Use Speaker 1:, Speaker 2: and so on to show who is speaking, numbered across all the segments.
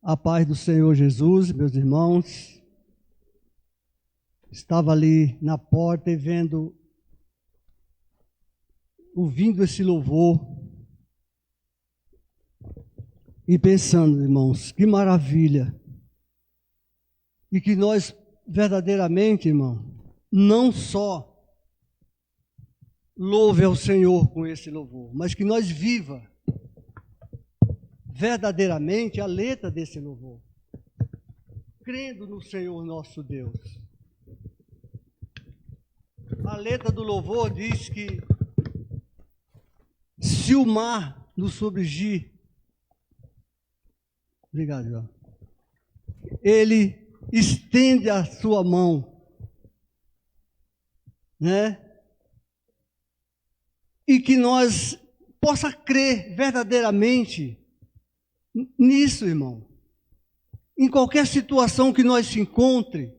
Speaker 1: A paz do Senhor Jesus, meus irmãos. Estava ali na porta e ouvindo esse louvor e pensando, irmãos, que maravilha. E que nós verdadeiramente, irmão, não só louve ao Senhor com esse louvor, mas que nós viva verdadeiramente a letra desse louvor, crendo no Senhor nosso Deus. A letra do louvor diz que se o mar nos submergir, obrigado, João, ele estende a sua mão, né? E que nós possa crer verdadeiramente nisso, irmão. Em qualquer situação que nós se encontre,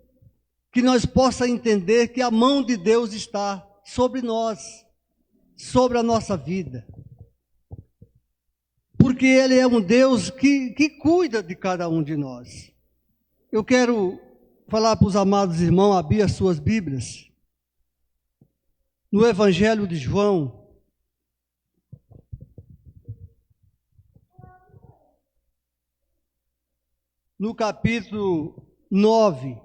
Speaker 1: que nós possa entender que a mão de Deus está sobre nós, sobre a nossa vida. Porque Ele é um Deus que cuida de cada um de nós. Eu quero falar para os amados irmãos, abrir as suas Bíblias. No Evangelho de João, no capítulo 9,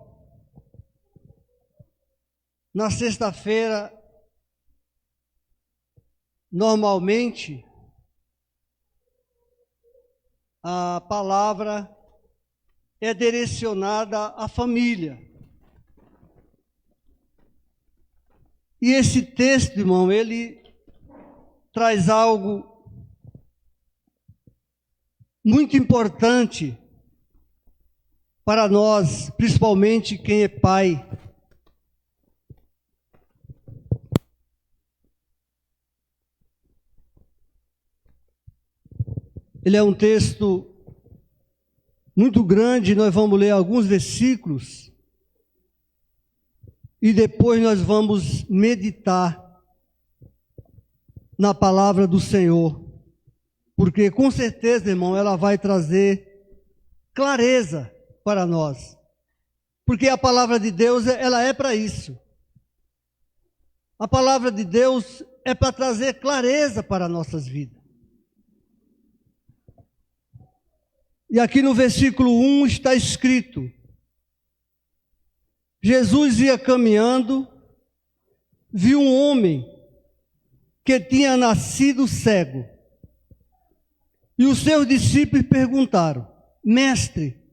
Speaker 1: na sexta-feira, normalmente, a palavra é direcionada à família. E esse texto, irmão, ele traz algo muito importante para nós, principalmente quem é pai. Ele é um texto muito grande, nós vamos ler alguns versículos e depois nós vamos meditar na palavra do Senhor, porque com certeza, irmão, ela vai trazer clareza para nós, porque a palavra de Deus, ela é para isso. A palavra de Deus é para trazer clareza para nossas vidas. E aqui no versículo 1 está escrito: Jesus ia caminhando, viu um homem que tinha nascido cego. E os seus discípulos perguntaram: Mestre,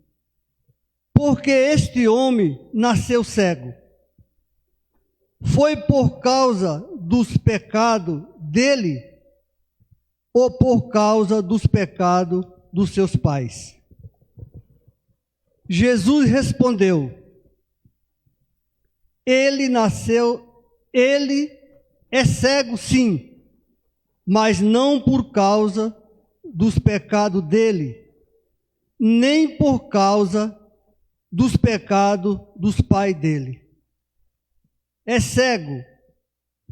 Speaker 1: por que este homem nasceu cego? Foi por causa dos pecados dele ou por causa dos pecados dos seus pais? Jesus respondeu: ele é cego sim, mas não por causa dos pecados dele, nem por causa dos pecados dos pais dele. É cego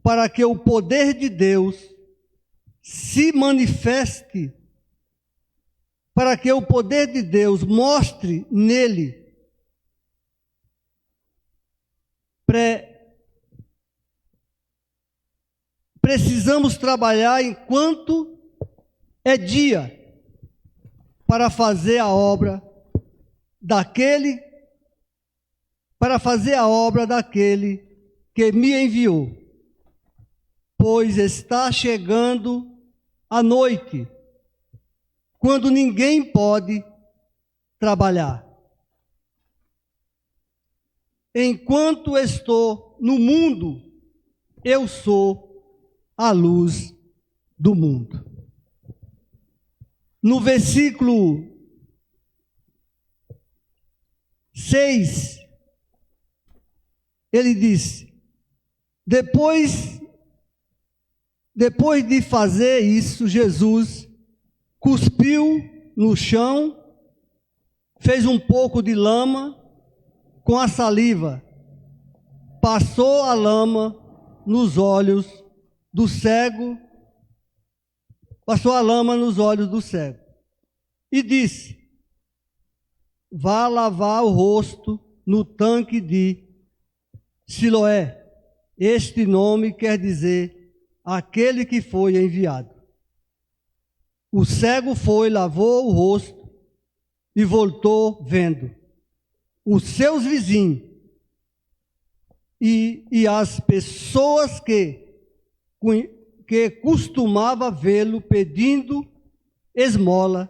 Speaker 1: para que o poder de Deus se manifeste, para que o poder de Deus mostre nele. Precisamos trabalhar enquanto é dia, para fazer a obra daquele que me enviou, pois está chegando a noite, quando ninguém pode trabalhar. Enquanto estou no mundo, eu sou a luz do mundo. No versículo 6, ele diz: depois de fazer isso, Jesus cuspiu no chão, fez um pouco de lama com a saliva, passou a lama nos olhos do cego, e disse: vá lavar o rosto no tanque de Siloé. Este nome quer dizer aquele que foi enviado. O cego foi, lavou o rosto e voltou vendo. Os seus vizinhos e as pessoas que costumava vê-lo pedindo esmola,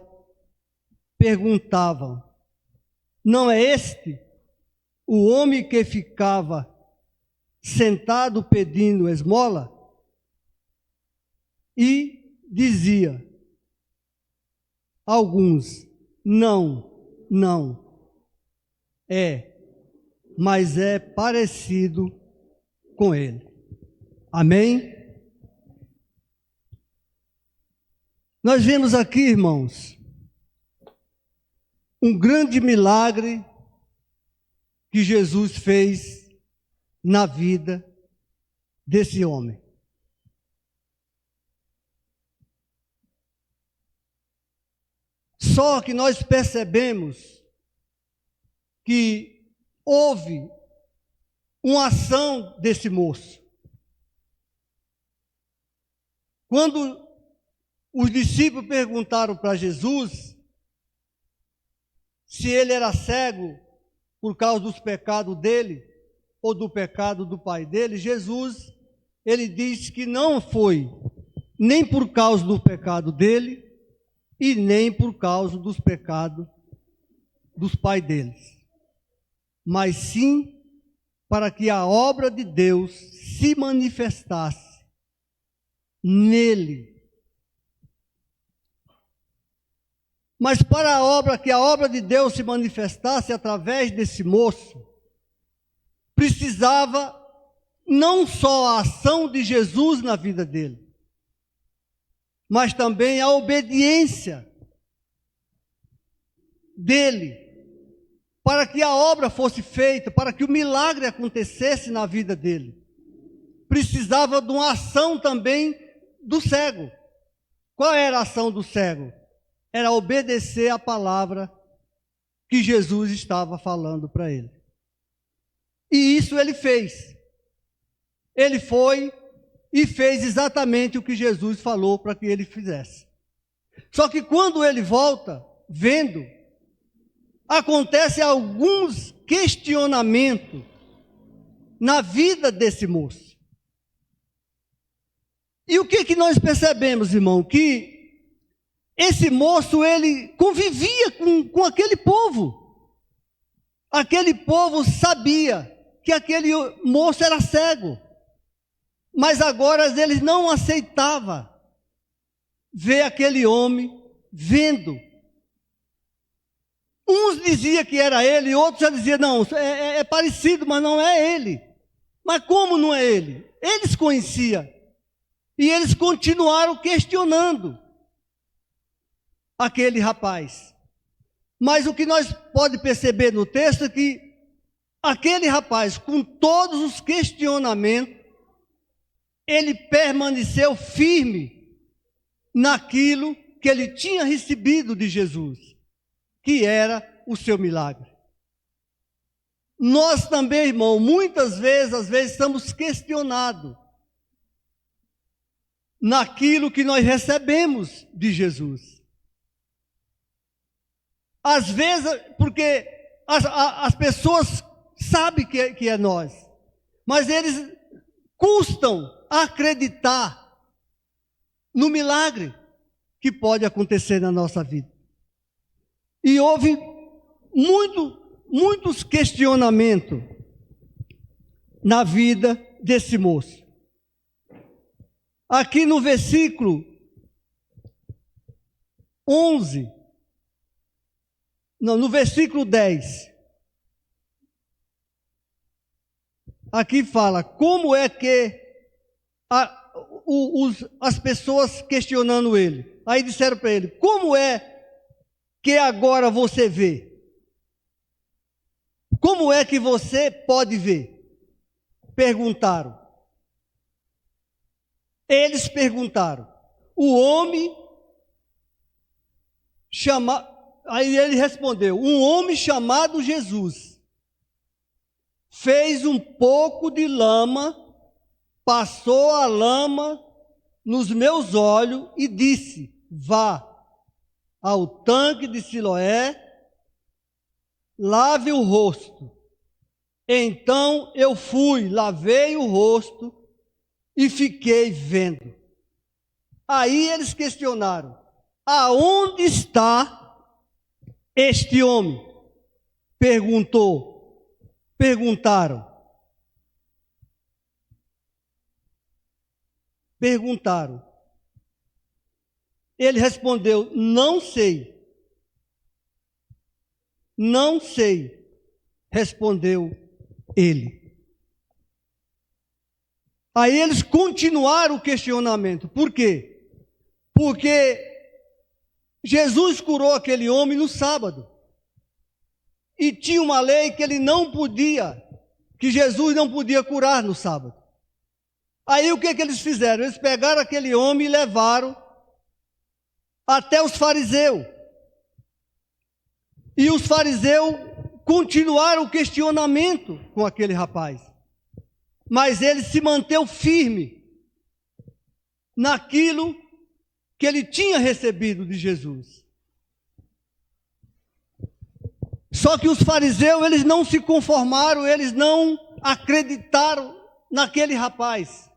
Speaker 1: perguntavam: não é este o homem que ficava sentado pedindo esmola? E dizia alguns: não é, mas é parecido com ele. Amém? Nós vemos aqui, irmãos, um grande milagre que Jesus fez na vida desse homem. Só que nós percebemos que houve uma ação desse moço. Quando os discípulos perguntaram para Jesus se ele era cego por causa dos pecados dele ou do pecado do pai dele, Jesus, ele disse que não foi nem por causa do pecado dele e nem por causa dos pecados dos pais deles, mas sim para que a obra de Deus se manifestasse nele. Mas para que a obra de Deus se manifestasse através desse moço, precisava não só a ação de Jesus na vida dele, mas também a obediência dele, para que a obra fosse feita, para que o milagre acontecesse na vida dele. Precisava de uma ação também do cego. Qual era a ação do cego? Era obedecer a palavra que Jesus estava falando para ele. E isso ele fez. Ele foi e fez exatamente o que Jesus falou para que ele fizesse. Só que quando ele volta, vendo, acontecem alguns questionamentos na vida desse moço. E o que nós percebemos, irmão? Que esse moço, ele convivia com aquele povo. Aquele povo sabia que aquele moço era cego. Mas agora eles não aceitavam ver aquele homem vendo. Uns diziam que era ele, outros já diziam, não, é parecido, mas não é ele. Mas como não é ele? Eles conheciam. E eles continuaram questionando aquele rapaz. Mas o que nós podemos perceber no texto é que aquele rapaz, com todos os questionamentos, ele permaneceu firme naquilo que ele tinha recebido de Jesus, que era o seu milagre. Nós também, irmão, muitas vezes, às vezes, estamos questionados naquilo que nós recebemos de Jesus. Às vezes, porque as pessoas sabem que é nós, mas eles custam acreditar no milagre que pode acontecer na nossa vida. E houve muitos questionamentos na vida desse moço. Aqui no versículo 11, não, no versículo 10, aqui fala, como é que as pessoas questionando ele, aí disseram para ele, como é que agora você vê? Como é que você pode ver? Perguntaram. Eles perguntaram. O homem aí ele respondeu: um homem chamado Jesus fez um pouco de lama, passou a lama nos meus olhos e disse: vá ao tanque de Siloé, lave o rosto. Então eu fui, lavei o rosto e fiquei vendo. Aí eles questionaram: aonde está este homem? Perguntaram. Ele respondeu: não sei. Não sei, respondeu ele. Aí eles continuaram o questionamento. Por quê? Porque Jesus curou aquele homem no sábado. E tinha uma lei que que Jesus não podia curar no sábado. Aí o que eles fizeram? Eles pegaram aquele homem e levaram até os fariseus. E os fariseus continuaram o questionamento com aquele rapaz. Mas ele se manteve firme naquilo que ele tinha recebido de Jesus. Só que os fariseus, eles não se conformaram, eles não acreditaram naquele rapaz.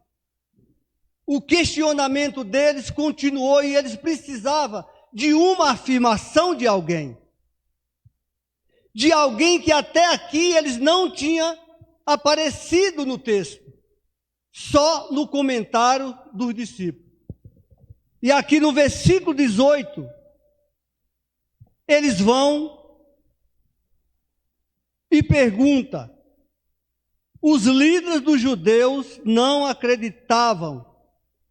Speaker 1: O questionamento deles continuou e eles precisavam de uma afirmação de alguém. De alguém que até aqui eles não tinham aparecido no texto, só no comentário dos discípulos. E aqui no versículo 18, eles vão e perguntam: os líderes dos judeus não acreditavam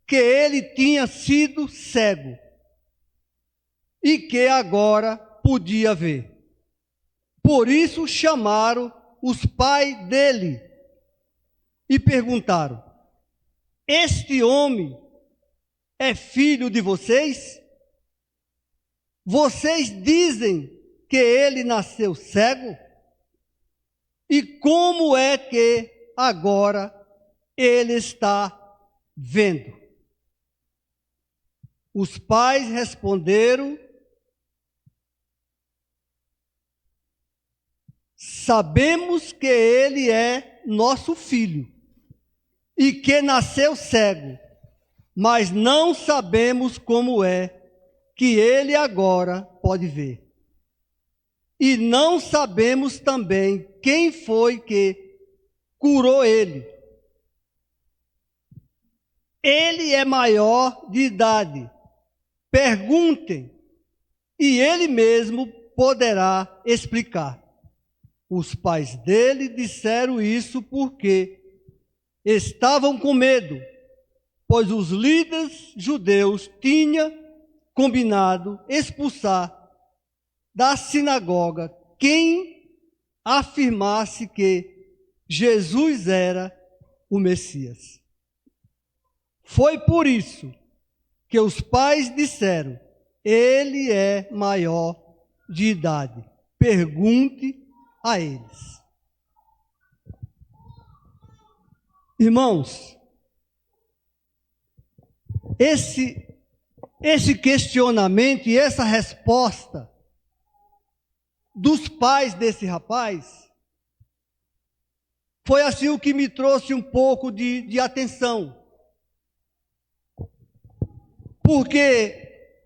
Speaker 1: que ele tinha sido cego e que agora podia ver. Por isso chamaram os pais dele e perguntaram: este homem é filho de vocês? Vocês dizem que ele nasceu cego? E como é que agora ele está vendo? Os pais responderam: sabemos que ele é nosso filho e que nasceu cego, mas não sabemos como é que ele agora pode ver. E não sabemos também quem foi que curou ele. Ele é maior de idade. Perguntem, e ele mesmo poderá explicar. Os pais dele disseram isso porque estavam com medo, pois os líderes judeus tinham combinado expulsar da sinagoga quem afirmasse que Jesus era o Messias. Foi por isso que os pais disseram: ele é maior de idade. Pergunte a eles. Irmãos, esse questionamento e essa resposta dos pais desse rapaz foi assim o que me trouxe um pouco de atenção. Porque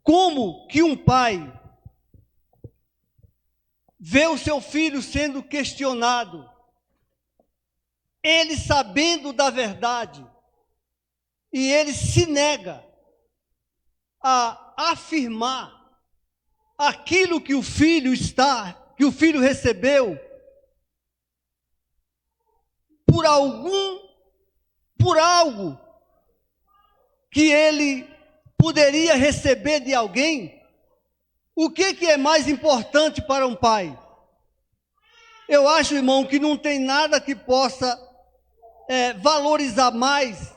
Speaker 1: como que um pai vê o seu filho sendo questionado, ele sabendo da verdade, e ele se nega a afirmar aquilo que o filho recebeu por algo que ele poderia receber de alguém. O que é mais importante para um pai? Eu acho, irmão, que não tem nada que possa valorizar mais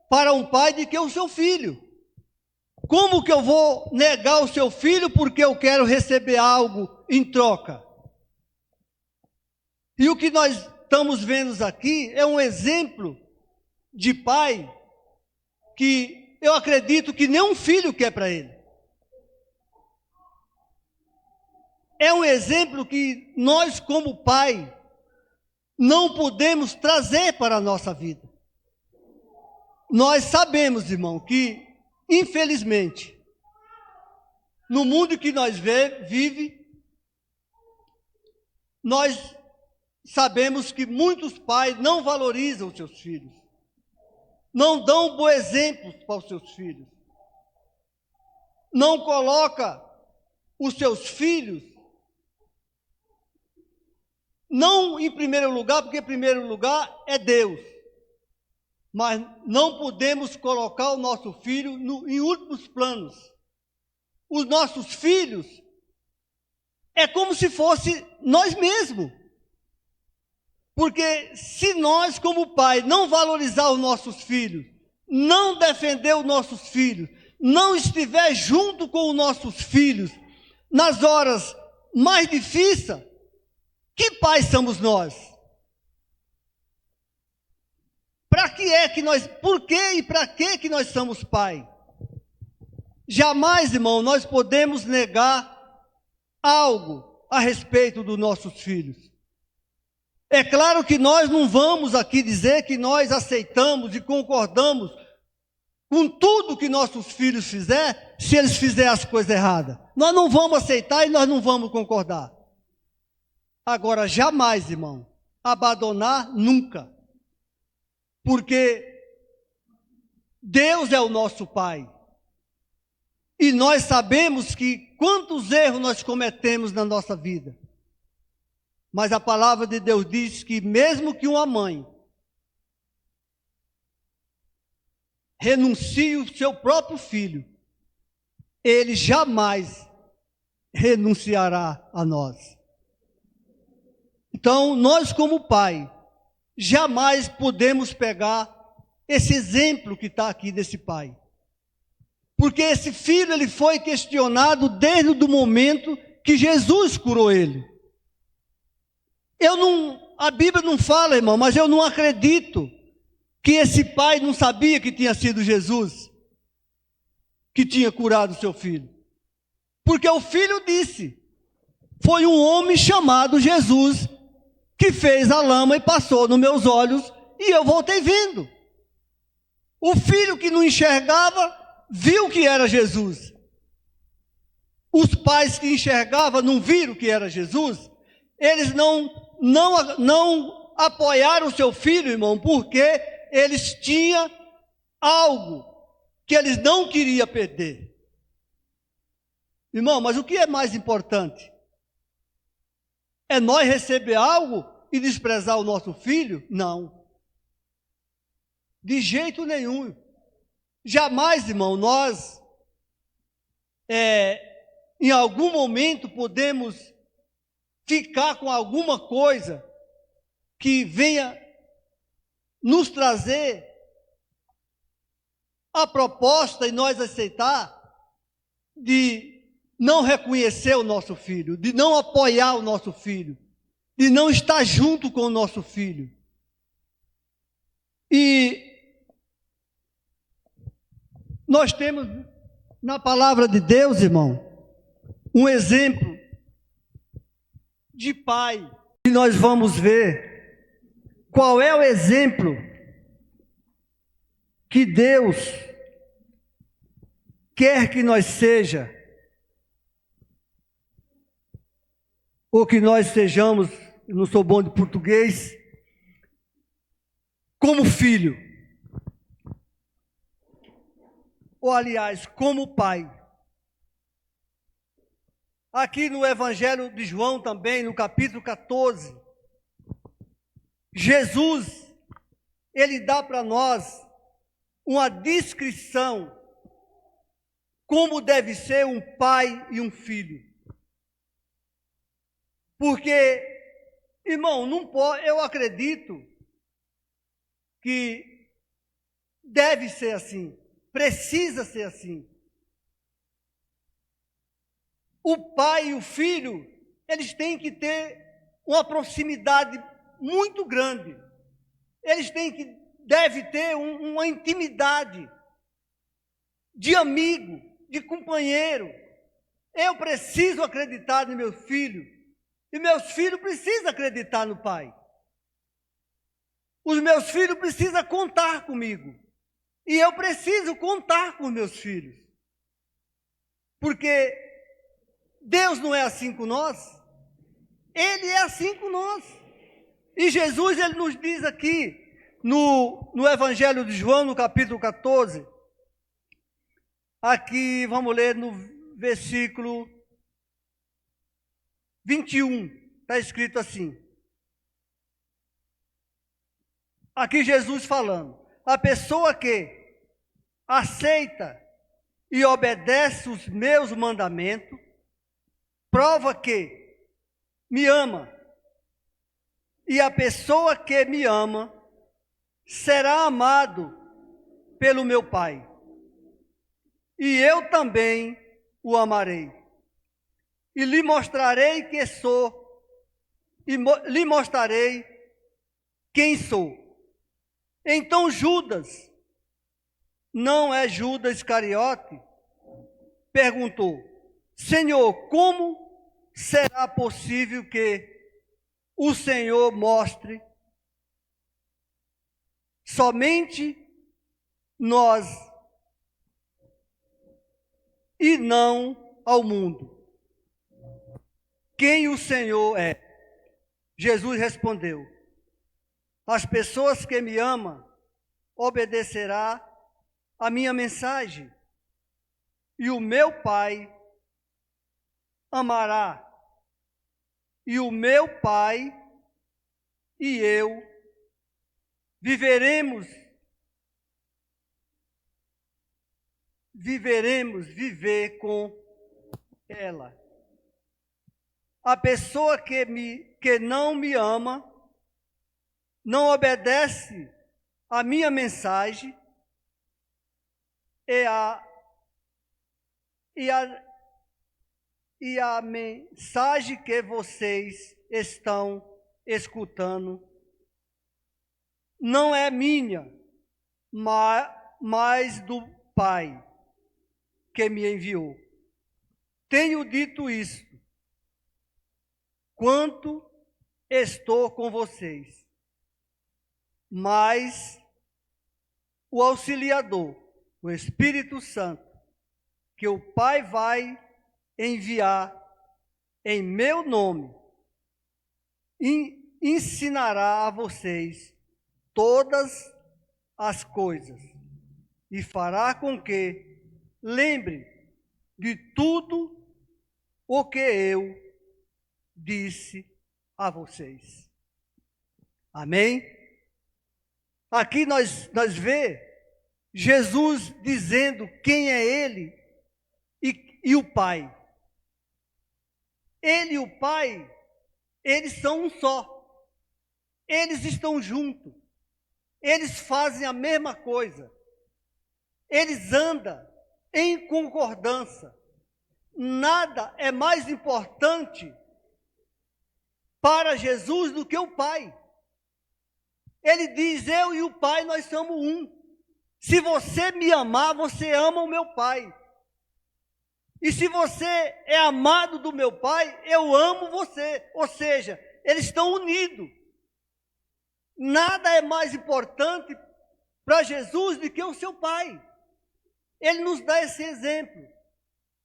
Speaker 1: para um pai do que o seu filho. Como que eu vou negar o seu filho porque eu quero receber algo em troca? E o que nós estamos vendo aqui é um exemplo de pai que eu acredito que nenhum filho quer para ele. É um exemplo que nós, como pai, não podemos trazer para a nossa vida. Nós sabemos, irmão, que, infelizmente, no mundo que nós vive, nós sabemos que muitos pais não valorizam os seus filhos, não dão bom exemplo para os seus filhos, não coloca os seus filhos, não em primeiro lugar, porque em primeiro lugar é Deus, mas não podemos colocar o nosso filho em últimos planos. Os nossos filhos é como se fosse nós mesmos. Porque se nós, como pai, não valorizar os nossos filhos, não defender os nossos filhos, não estiver junto com os nossos filhos nas horas mais difíceis, que pais somos nós? Para que é que nós, por que e para que nós somos pai? Jamais, irmão, nós podemos negar algo a respeito dos nossos filhos. É claro que nós não vamos aqui dizer que nós aceitamos e concordamos com tudo que nossos filhos fizerem, se eles fizerem as coisas erradas. Nós não vamos aceitar e nós não vamos concordar. Agora, jamais, irmão, abandonar nunca. Porque Deus é o nosso Pai. E nós sabemos que quantos erros nós cometemos na nossa vida. Mas a palavra de Deus diz que mesmo que uma mãe renuncie o seu próprio filho, ele jamais renunciará a nós. Então, nós como pai, jamais podemos pegar esse exemplo que está aqui desse pai. Porque esse filho, ele foi questionado desde o momento que Jesus curou ele. A Bíblia não fala, irmão, mas eu não acredito que esse pai não sabia que tinha sido Jesus que tinha curado seu filho. Porque o filho disse, foi um homem chamado Jesus que fez a lama e passou nos meus olhos e eu voltei vendo. O filho que não enxergava, viu que era Jesus. Os pais que enxergavam não viram que era Jesus. Eles não apoiaram o seu filho, irmão, porque eles tinham algo que eles não queriam perder. Irmão, mas o que é mais importante? É nós receber algo e desprezar o nosso filho? Não. De jeito nenhum. Jamais, irmão, nós, em algum momento, podemos ficar com alguma coisa que venha nos trazer a proposta e nós aceitar de não reconhecer o nosso filho, de não apoiar o nosso filho, de não estar junto com o nosso filho. E nós temos na palavra de Deus, irmão, um exemplo de pai, e nós vamos ver qual é o exemplo que Deus quer que nós seja, ou que nós sejamos, eu não sou bom de português, como filho, ou aliás, como pai. Aqui no Evangelho de João também, no capítulo 14, Jesus, ele dá para nós uma descrição como deve ser um pai e um filho. Porque, irmão, não pode, eu acredito que deve ser assim, precisa ser assim. o pai e o filho, eles têm que ter uma proximidade muito grande. Eles devem ter uma intimidade de amigo, de companheiro. Eu preciso acreditar no meu filho, e meus filhos precisam acreditar no pai. Os meus filhos precisam contar comigo, e eu preciso contar com os meus filhos. Porque Deus não é assim com nós, Ele é assim com nós. E Jesus, Ele nos diz aqui, no Evangelho de João, no capítulo 14, aqui vamos ler no versículo 21, está escrito assim. Aqui Jesus falando, a pessoa que aceita e obedece os meus mandamentos, prova que me ama. E a pessoa que me ama será amado pelo meu Pai. E eu também o amarei. E lhe mostrarei que sou, e lhe mostrarei quem sou. Então Judas, não é Judas Iscariote, perguntou: Senhor, como será possível que o Senhor mostre somente nós e não ao mundo quem o Senhor é? Jesus respondeu: as pessoas que me amam obedecerá a minha mensagem, e o meu Pai amará, e o meu Pai e eu viveremos com ela. A pessoa que não me ama, não obedece a minha mensagem, e a mensagem que vocês estão escutando não é minha, mas do Pai que me enviou. Tenho dito isto quanto estou com vocês, mas o Auxiliador, o Espírito Santo, que o Pai vai enviar em meu nome, ensinará a vocês todas as coisas e fará com que lembre de tudo o que eu disse a vocês. Amém? Aqui nós vemos Jesus dizendo quem é Ele e o Pai. Ele e o Pai, eles são um só. Eles estão juntos. Eles fazem a mesma coisa. Eles andam em concordância. Nada é mais importante para Jesus do que o Pai. Ele diz: eu e o Pai, nós somos um. Se você me amar, você ama o meu Pai. E se você é amado do meu Pai, eu amo você. Ou seja, eles estão unidos. Nada é mais importante para Jesus do que o seu Pai. Ele nos dá esse exemplo.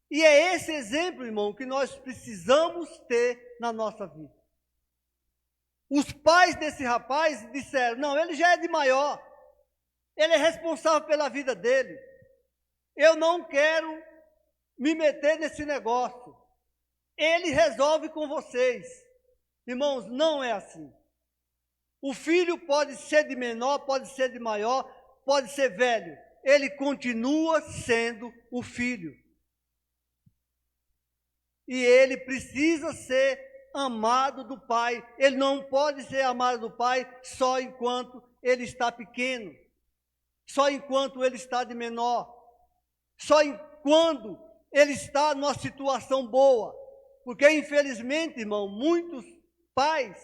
Speaker 1: E é esse exemplo, irmão, que nós precisamos ter na nossa vida. Os pais desse rapaz disseram: não, ele já é de maior. Ele é responsável pela vida dele. Eu não quero me meter nesse negócio. Ele resolve com vocês. Irmãos, não é assim. O filho pode ser de menor, pode ser de maior, pode ser velho. Ele continua sendo o filho. E ele precisa ser amado do Pai. Ele não pode ser amado do Pai só enquanto ele está pequeno, só enquanto ele está de menor, só enquanto ele está numa situação boa. Porque, infelizmente, irmão, muitos pais,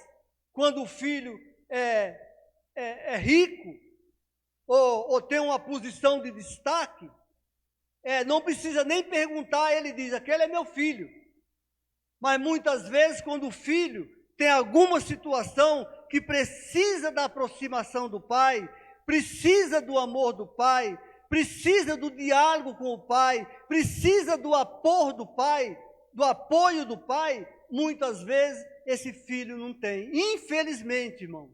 Speaker 1: quando o filho é rico, ou tem uma posição de destaque, não precisa nem perguntar, ele diz, aquele é meu filho. Mas muitas vezes, quando o filho tem alguma situação que precisa da aproximação do pai, precisa do amor do pai, precisa do diálogo com o pai, precisa do apoio do pai, muitas vezes esse filho não tem. Infelizmente, irmão,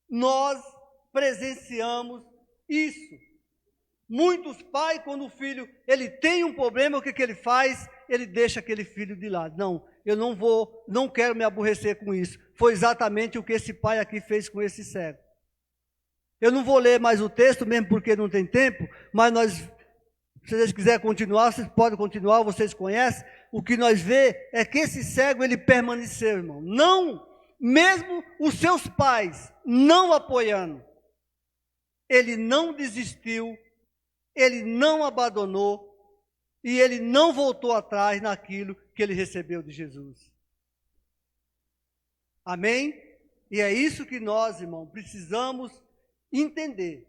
Speaker 1: nós presenciamos isso. Muitos pais, quando o filho ele tem um problema, o que ele faz? Ele deixa aquele filho de lado. Não, eu não quero me aborrecer com isso. Foi exatamente o que esse pai aqui fez com esse cego. Eu não vou ler mais o texto, mesmo porque não tem tempo, mas se vocês quiserem continuar, vocês podem continuar, vocês conhecem. O que nós vemos é que esse cego, ele permaneceu, irmão. Não, mesmo os seus pais não apoiando, ele não desistiu, ele não abandonou e ele não voltou atrás naquilo que ele recebeu de Jesus. Amém? E é isso que nós, irmão, precisamos entender.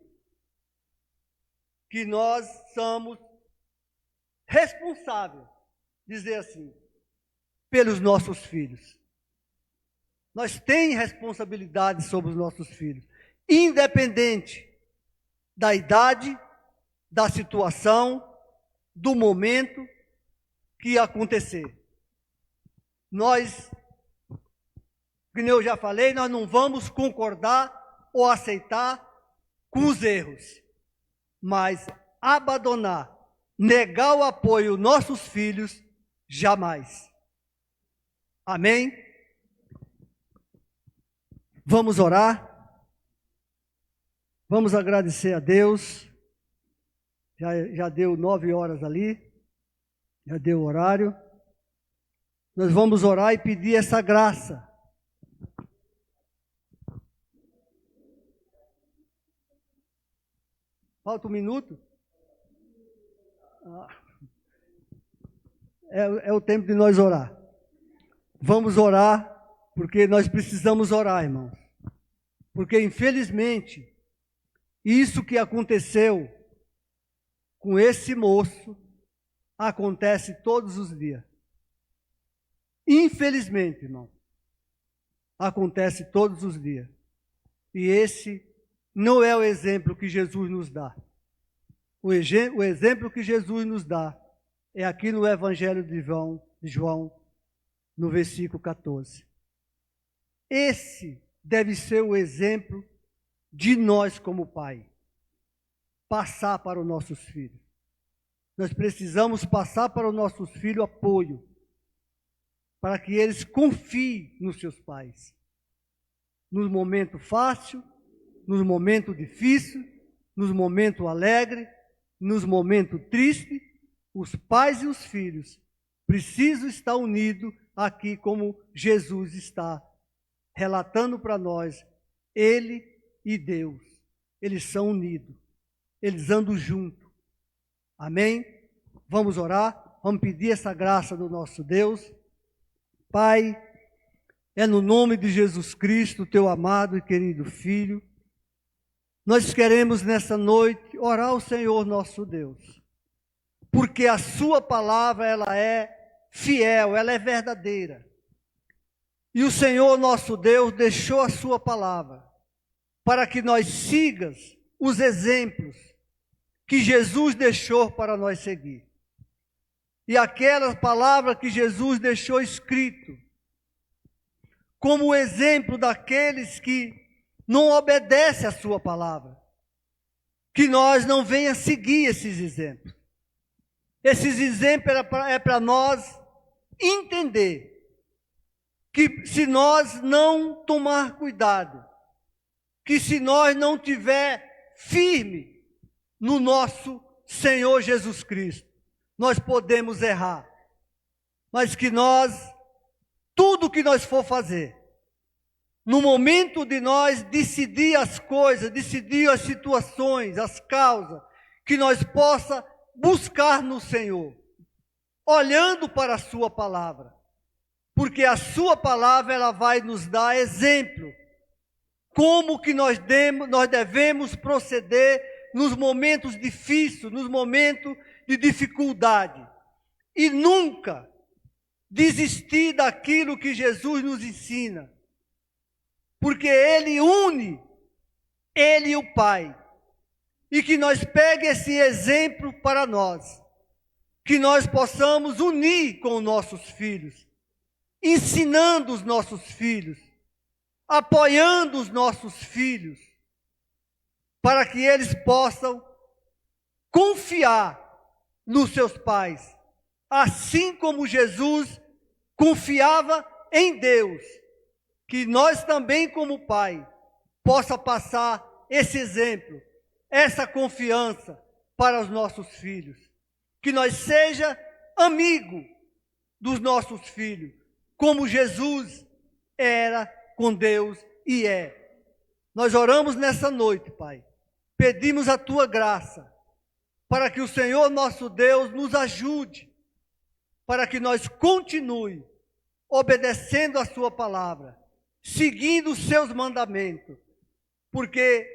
Speaker 1: Que nós somos responsáveis, dizer assim, pelos nossos filhos. Nós temos responsabilidade sobre os nossos filhos, independente da idade, da situação, do momento que acontecer. Nós, como eu já falei, nós não vamos concordar ou aceitar com os erros, mas abandonar, negar o apoio aos nossos filhos, jamais. Amém? Vamos orar? Vamos agradecer a Deus. Já deu 9 horas ali, já deu o horário. Nós vamos orar e pedir essa graça. Falta um minuto? É o tempo de nós orar. Vamos orar, porque nós precisamos orar, irmãos. Porque, infelizmente, isso que aconteceu com esse moço acontece todos os dias. Infelizmente, irmão, acontece todos os dias. E esse não é o exemplo que Jesus nos dá. O exemplo que Jesus nos dá é aqui no Evangelho de João, no versículo 14. Esse deve ser o exemplo de nós como pai. Passar para os nossos filhos. Nós precisamos passar para os nossos filhos apoio, para que eles confiem nos seus pais. Nos momentos fáceis, nos momentos difíceis, nos momentos alegres, nos momentos tristes, os pais e os filhos precisam estar unidos aqui como Jesus está relatando para nós. Ele e Deus, eles são unidos. Eles andam juntos. Amém? Vamos orar, vamos pedir essa graça do nosso Deus. Pai, é no nome de Jesus Cristo, teu amado e querido Filho, nós queremos nessa noite orar ao Senhor nosso Deus, porque a sua palavra ela é fiel, ela é verdadeira. E o Senhor nosso Deus deixou a sua palavra para que nós sigamos os exemplos que Jesus deixou para nós seguir. E aquela palavra que Jesus deixou escrito, como exemplo daqueles que não obedecem à sua palavra, que nós não venha seguir esses exemplos. Esses exemplos é para nós entender que se nós não tomar cuidado, que se nós não tiver firme no nosso Senhor Jesus Cristo, nós podemos errar. Mas que nós, tudo que nós for fazer, no momento de nós decidir as coisas, decidir as situações, as causas, que nós possa buscar no Senhor, olhando para a sua palavra, porque a sua palavra ela vai nos dar exemplo, como que nós devemos proceder nos momentos difíceis, nos momentos de dificuldade, e nunca desistir daquilo que Jesus nos ensina, porque Ele une Ele e o Pai, e que nós pegue esse exemplo para nós, que nós possamos unir com os nossos filhos, ensinando os nossos filhos, apoiando os nossos filhos, para que eles possam confiar nos seus pais, assim como Jesus confiava em Deus, que nós também como pai possa passar esse exemplo, essa confiança para os nossos filhos, que nós seja amigo dos nossos filhos, como Jesus era com Deus e é. Nós oramos nessa noite, Pai, pedimos a Tua graça, para que o Senhor nosso Deus nos ajude, para que nós continue obedecendo a Sua palavra, seguindo os Seus mandamentos, porque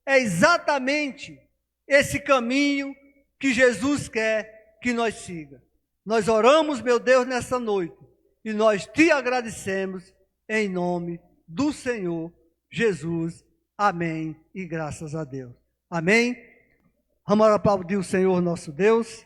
Speaker 1: é exatamente esse caminho que Jesus quer que nós siga. Nós oramos, meu Deus, nessa noite, e nós Te agradecemos em nome do Senhor Jesus. Amém e graças a Deus. Amém. Vamos aplaudir o Senhor nosso Deus.